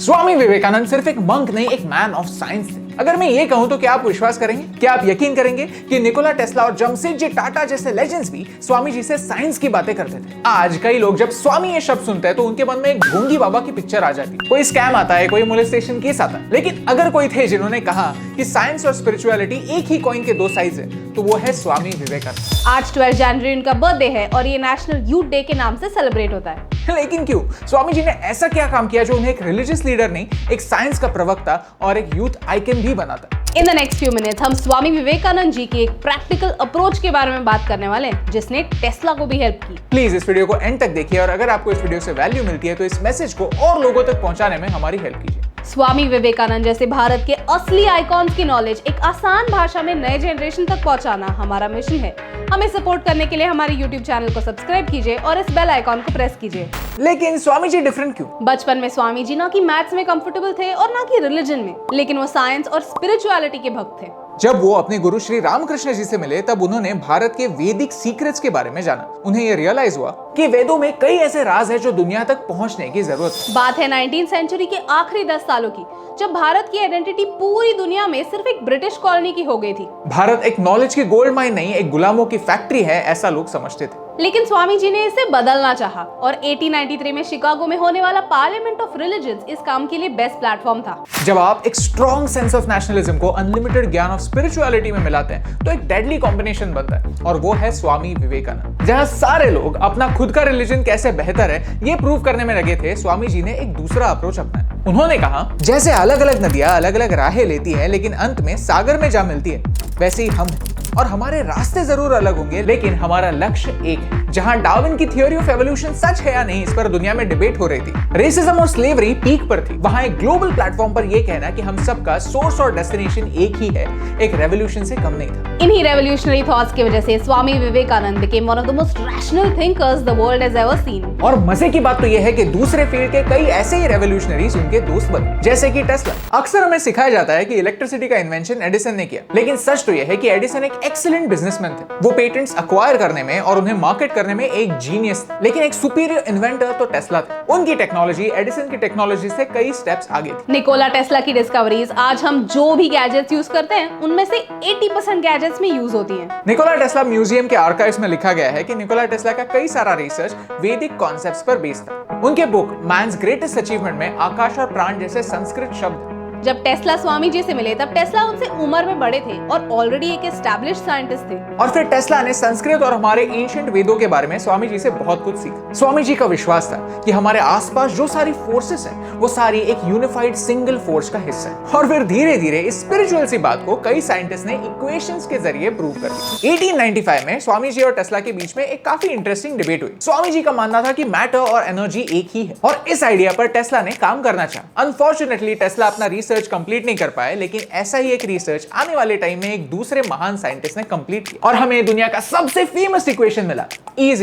स्वामी विवेकानंद सिर्फ एक मंक नहीं, एक मैन ऑफ साइंस थे। अगर मैं ये कहूं तो क्या आप विश्वास करेंगे? क्या आप यकीन करेंगे कि निकोला टेस्ला और जमशेदजी टाटा जैसे लेजेंड्स भी स्वामी जी से साइंस की बातें करते थे? आज कई लोग जब स्वामी ये शब्द सुनते हैं तो उनके मन में एक ढोंगी बाबा की पिक्चर आ जाती है। कोई स्कैम आता है, कोई मोलेस्टेशन केस आता है। लेकिन अगर कोई थे जिन्होंने कहा कि साइंस और स्पिरिचुअलिटी एक ही कॉइन के दो साइड है, तो वो है स्वामी विवेकानंद। आज 12 जनवरी उनका बर्थडे है और ये नेशनल यूथ डे के नाम से सेलिब्रेट होता है। लेकिन क्यों? स्वामी जी ने ऐसा क्या काम किया जो उन्हें एक रिलीजियस लीडर नहीं, एक साइंस का प्रवक्ता और एक यूथ आइकन भी बनाता? In the next few minutes हम स्वामी विवेकानंद जी की एक प्रैक्टिकल अप्रोच के बारे में बात करने वाले हैं, जिसने टेस्ला को भी हेल्प की। प्लीज इस वीडियो को एंड तक देखिए और अगर आपको इस वीडियो से वैल्यू मिलती है तो इस मैसेज को और लोगों तक पहुंचाने में हमारी हेल्प कीजिए। स्वामी विवेकानंद जैसे भारत के असली आइकॉन्स की नॉलेज एक आसान भाषा में नए जनरेशन तक पहुंचाना हमारा मिशन है। हमें सपोर्ट करने के लिए हमारे YouTube चैनल को सब्सक्राइब कीजिए और इस बेल आइकॉन को प्रेस कीजिए। लेकिन स्वामी जी डिफरेंट क्यों? बचपन में स्वामी जी ना कि मैथ्स में कंफर्टेबल थे और ना कि रिलीजन में, लेकिन वो साइंस और स्पिरिचुअलिटी के भक्त थे। जब वो अपने गुरु श्री रामकृष्ण जी से मिले तब उन्होंने भारत के वैदिक सीक्रेट्स के बारे में जाना। उन्हें ये रियलाइज हुआ कि वेदों में कई ऐसे राज हैं जो दुनिया तक पहुंचने की जरूरत है। बात है 19वीं सेंचुरी के आखिरी 10 सालों की, जब भारत की आइडेंटिटी पूरी दुनिया में सिर्फ एक ब्रिटिश कॉलोनी की हो गई थी। भारत एक नॉलेज की गोल्ड माइन नहीं, एक गुलामों की फैक्ट्री है, ऐसा लोग समझते थे। लेकिन स्वामी जी ने इसे बदलना चाहा और 1893 में शिकागो में होने वाला पार्लियामेंट ऑफ रिलीजन्स इस काम के लिए बेस्ट प्लेटफॉर्म था। जब आप एक स्ट्रॉन्ग सेंस ऑफ नेशनलिज्म को अनलिमिटेड ज्ञान ऑफ स्पिरिचुअलिटी में मिलाते हैं तो एक डेडली कॉम्बिनेशन बनता है, और वो है स्वामी विवेकानंद। जहां सारे लोग अपना खुद का रिलीजन कैसे बेहतर है ये प्रूव करने में लगे थे, स्वामी जी ने एक दूसरा अप्रोच अपनाया। उन्होंने कहा, जैसे अलग अलग नदियां अलग अलग राहें लेती हैं लेकिन अंत में सागर में जा मिलती है, वैसे ही हम हैं। और हमारे रास्ते जरूर अलग होंगे लेकिन हमारा लक्ष्य एक है। जहां डार्विन की थ्योरी ऑफ एवोल्यूशन सच है या नहीं, इस पर दुनिया में डिबेट हो रही थी। रेसिज्म और स्लेवरी पीक पर थी। वहां एक ग्लोबल प्लेटफॉर्म पर यह कहना कि हम सबका सोर्स और डेस्टिनेशन एक ही है, एक रेवोल्यूशन से कम नहीं था। इन्हीं रेवोल्यूशनरी थॉट्स की वजह से Swami Vivekananda became one of the most rational thinkers the world has ever seen. और मजे की बात तो यह है कि दूसरे फील्ड के कई ऐसे ही रेवोल्यूशनरीज उनके दोस्त बने, जैसे कि टेस्ला। अक्सर हमें सिखाया जाता है कि इलेक्ट्रिसिटी का इन्वेंशन एडिसन ने किया, लेकिन सच तो यह है कि एडिसन एक एक्सीलेंट बिजनेसमैन थे। वो पेटेंट्स अक्वायर करने में और उन्हें मार्केट करने में एक जीनियस थे, लेकिन एक सुपीरियर इन्वेंटर तो टेस्ला थे। उनकी टेक्नोलॉजी एडिसन की टेक्नोलॉजी से कई स्टेप्स आगे थी। निकोला टेस्ला की डिस्कवरीज आज हम जो भी गैजेट्स यूज करते हैं उनमें से 80% गैजेट्स में यूज होती हैं। निकोला टेस्ला म्यूजियम के आर्काइव्स में लिखा गया है कि निकोला टेस्ला का कई सारा रिसर्च वैदिक कॉन्सेप्ट्स पर बेस्ड था। उनके बुक मैन्स ग्रेटेस्ट अचीवमेंट में आकाश और प्राण जैसे संस्कृत शब्द। जब टेस्ला स्वामी जी से मिले तब टेस्ला उनसे उम्र में बड़े थे और ऑलरेडी एक एस्टैब्लिश्ड साइंटिस्ट थे। और फिर टेस्ला ने संस्कृत और हमारे एंशिएंट वेदों के बारे में स्वामी जी से बहुत कुछ सीखा। स्वामी जी का विश्वास था कि हमारे आसपास जो सारी फोर्सेस हैं वो सारी एक यूनिफाइड सिंगल फोर्स का हिस्सा है। और फिर धीरे धीरे इस स्पिरिचुअल सी बात को कई साइंटिस्ट ने इक्वेशंस के जरिए प्रूव कर दिया। 1895 में स्वामी जी और टेस्ला के बीच में एक काफी इंटरेस्टिंग डिबेट हुई। स्वामी जी का मानना था कि मैटर और एनर्जी एक ही है, और इस आइडिया पर टेस्ला ने काम करना चाहा। अनफॉर्चुनेटली टेस्ला अपना रिसर्च कंप्लीट नहीं कर पाए, लेकिन ऐसा ही एक रिसर्च आने वाले टाइम में एक दूसरे महान साइंटिस्ट ने कंप्लीट किया और हमें दुनिया का सबसे फेमस इक्वेशन मिला, E =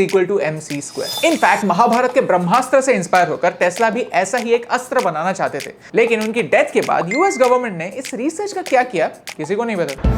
mc²। इनफैक्ट महाभारत के ब्रह्मास्त्र से इंस्पायर होकर टेस्ला भी ऐसा ही एक अस्त्र बनाना चाहते थे, लेकिन उनकी डेथ के बाद यूएस गवर्नमेंट ने इस रिसर्च का क्या किया किसी को नहीं पता।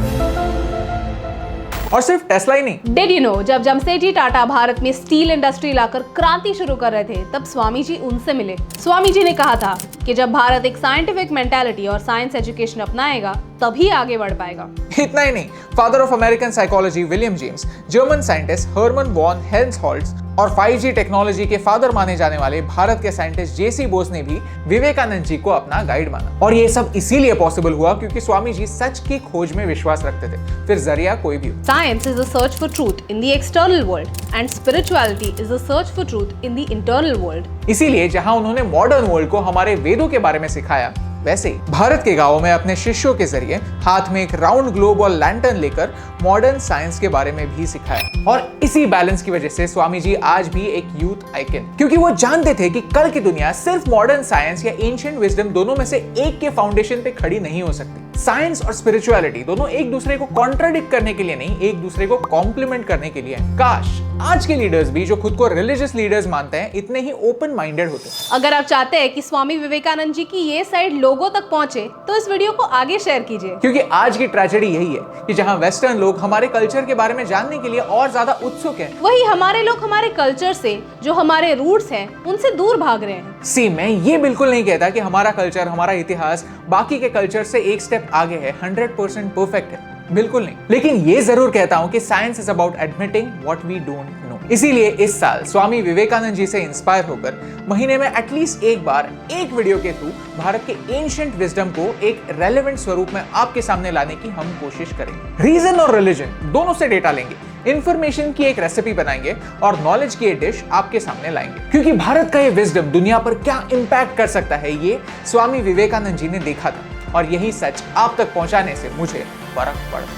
और सिर्फ टेस्ला ही नहीं। Did you know, जब जमशेदजी टाटा भारत में स्टील इंडस्ट्री लाकर क्रांति शुरू कर रहे थे तब स्वामी जी उनसे मिले। स्वामी जी ने कहा था कि जब भारत एक साइंटिफिक मेंटालिटी और साइंस एजुकेशन अपनाएगा तभी आगे बढ़ पाएगा। इतना ही नहीं, father of American psychology William James, German scientist Hermann von Helmholtz और 5G टेक्नोलॉजी के फादर माने जाने वाले भारत के साइंटिस्ट जेसी बोस ने भी विवेकानंद जी को अपना गाइड माना। और ये सब इसीलिए पॉसिबल हुआ क्योंकि स्वामी जी सच की खोज में विश्वास रखते थे, फिर जरिया कोई भी हो। Science is a search for truth in the external world and spirituality is a search for truth in the internal world. इसीलिए जहां उन्होंने मॉडर्न वर्ल्ड को हमारे वेदों के बारे में सिखाया, वैसे ही भारत के गांवों में अपने शिष्यों के जरिए हाथ में एक राउंड ग्लोब और लैंटर्न लेकर मॉडर्न साइंस के बारे में भी सिखाया। और इसी बैलेंस की वजह से स्वामी जी आज भी एक यूथ आइकन, क्योंकि वो जानते थे कि कल की दुनिया सिर्फ मॉडर्न साइंस या एंशिएंट विजडम दोनों में से एक के फाउंडेशन पे खड़ी नहीं हो सकती। साइंस और स्पिरिचुअलिटी दोनों एक दूसरे को कॉन्ट्राडिक्ट करने के लिए नहीं, एक दूसरे को कॉम्प्लीमेंट करने के लिए। काश आज के लीडर्स भी जो खुद को रिलीजियस लीडर्स मानते हैं इतने ही ओपन माइंडेड होते। अगर आप चाहते हैं कि स्वामी विवेकानंद जी की ये साइड लोगों तक पहुंचे तो इस वीडियो को आगे शेयर कीजिए, क्योंकि आज की ट्रेजेडी यही है कि जहां वेस्टर्न लोग हमारे कल्चर के बारे में जानने के लिए और ज्यादा उत्सुक हैं, वही हमारे लोग हमारे कल्चर से, जो हमारे रूट्स हैं, उनसे दूर भाग रहे हैं। मैं ये बिल्कुल नहीं कहता कि हमारा कल्चर, हमारा इतिहास बाकी के कल्चर से एक स्टेप आगे है, 100% परफेक्ट है, बिल्कुल नहीं। लेकिन ये जरूर कहता हूं कि science is about admitting what we don't know. इसीलिए इस साल स्वामी विवेकानंद जी से इंस्पायर होकर महीने में एटलीस्ट एक बार एक वीडियो के थ्रू भारत के एंशिएंट विजडम को एक रेलेवेंट स्वरूप में आपके सामने लाने की हम कोशिश करेंगे। रीजन और रिलीजन दोनों से डेटा लेंगे, इंफॉर्मेशन की एक रेसिपी बनाएंगे और नॉलेज की एक डिश आपके सामने लाएंगे। क्योंकि भारत का ये विजडम दुनिया पर क्या इंपैक्ट कर सकता है ये स्वामी विवेकानंद जी ने देखा था, और यही सच आप तक पहुंचाने से मुझे फर्क पड़ता।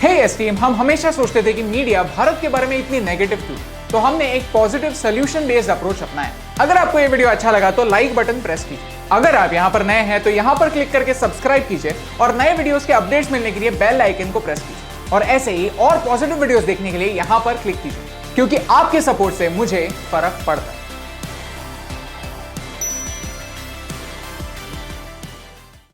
हे एस्टीम, हम हमेशा सोचते थे कि मीडिया भारत के बारे में इतनी नेगेटिव क्यों, तो हमने एक पॉजिटिव सोल्यूशन बेस्ड अप्रोच अपनाया। अगर आपको ये वीडियो अच्छा लगा तो लाइक बटन प्रेस कीजिए। अगर आप यहाँ पर नए हैं तो यहाँ पर क्लिक करके सब्सक्राइब कीजिए और नए वीडियोस के अपडेट्स मिलने के लिए बेल आइकन को प्रेस कीजिए। और ऐसे ही और पॉजिटिव वीडियोस देखने के लिए यहाँ पर क्लिक कीजिए, क्योंकि आपके सपोर्ट से मुझे फर्क पड़ता है।